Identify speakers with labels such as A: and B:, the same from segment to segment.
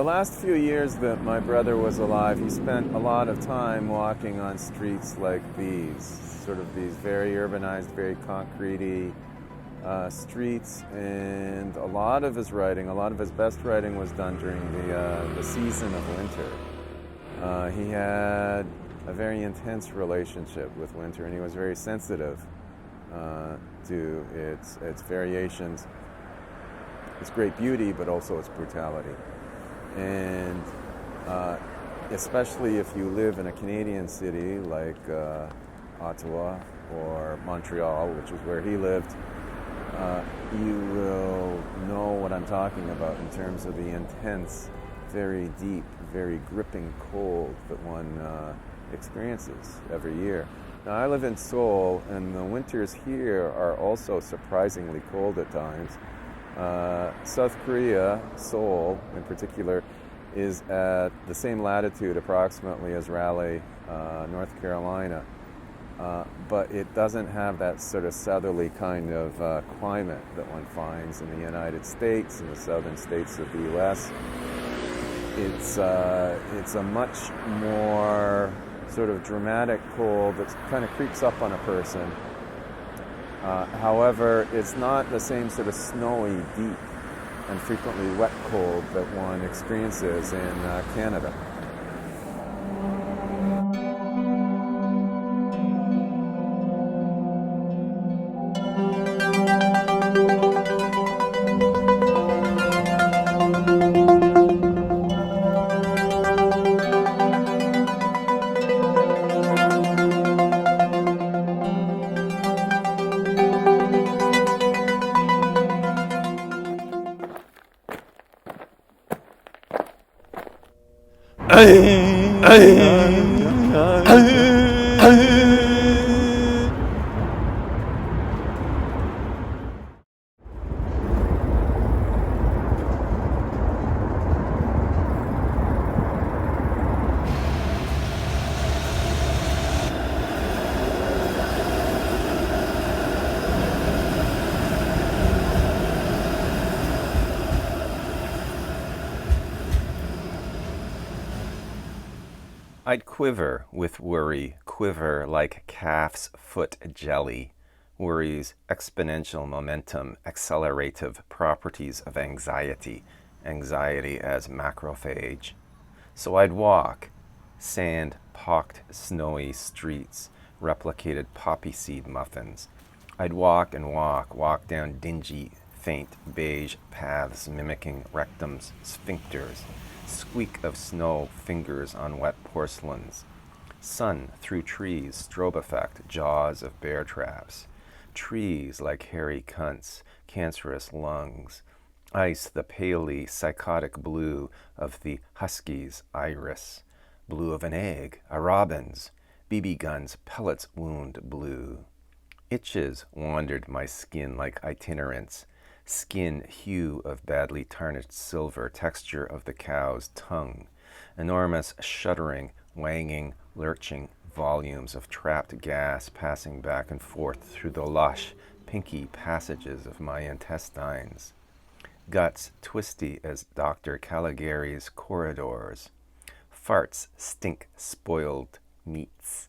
A: The last few years that my brother was alive, he spent a lot of time walking on streets like these, sort of these very urbanized, very concrete-y streets, and a lot of his best writing was done during the season of winter. He had a very intense relationship with winter, and he was very sensitive to its variations, its great beauty, but also its brutality. And especially if you live in a Canadian city like Ottawa or Montreal, which is where he lived, you will know what I'm talking about in terms of the intense, very deep, very gripping cold that one experiences every year. Now, I live in Seoul, and the winters here are also surprisingly cold at times. South Korea, Seoul in particular, is at the same latitude approximately as Raleigh, North Carolina, but it doesn't have that sort of southerly kind of climate that one finds in the United States and the southern states of the U.S. It's a much more sort of dramatic cold that kind of creeps up on a person. However, it's not the same sort of snowy, deep, and frequently wet cold that one experiences in Canada. I'd quiver with worry, quiver like calf's foot jelly. Worry's exponential momentum, accelerative properties of anxiety, anxiety as macrophage. So I'd walk, sand-pocked snowy streets, replicated poppy seed muffins. I'd walk and walk down dingy, faint beige paths mimicking rectums, sphincters, squeak of snow fingers on wet porcelains, sun through trees, strobe effect, jaws of bear traps, trees like hairy cunts, cancerous lungs, ice the palely psychotic blue of the husky's iris, blue of an egg, a robin's, BB gun's pellets wound blue. Itches wandered my skin like itinerants, skin hue of badly tarnished silver, texture of the cow's tongue, enormous shuddering, wanging, lurching volumes of trapped gas passing back and forth through the lush, pinky passages of my intestines, guts twisty as Dr. Caligari's corridors, farts stink spoiled meats,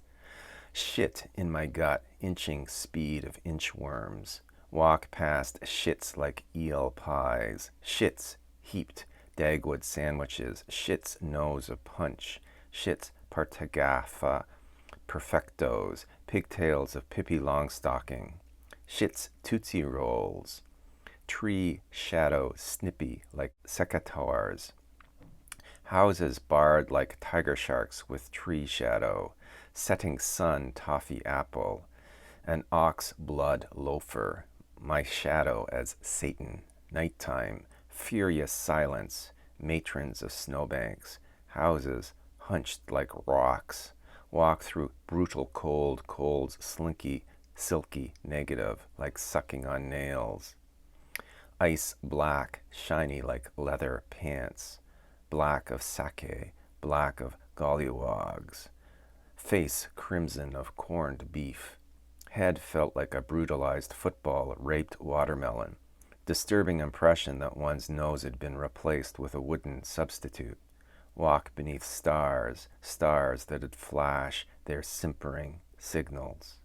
A: shit in my gut inching speed of inchworms, walk past shits like eel pies, shits heaped Dagwood sandwiches, shits nose of punch, shits partagafa perfectos, pigtails of Pippi Longstocking, shits Tootsie Rolls, tree shadow snippy like secateurs, houses barred like tiger sharks with tree shadow, setting sun toffee apple, an ox blood loafer, my shadow as Satan, nighttime, furious silence, matrons of snowbanks, houses hunched like rocks, walk through brutal cold's slinky, silky negative, like sucking on nails, ice black, shiny like leather pants, black of sake, black of gollywogs, face crimson of corned beef, head felt like a brutalized football raped watermelon, Disturbing impression that one's nose had been replaced with a wooden substitute. Walk beneath stars, stars that had flashed their simpering signals.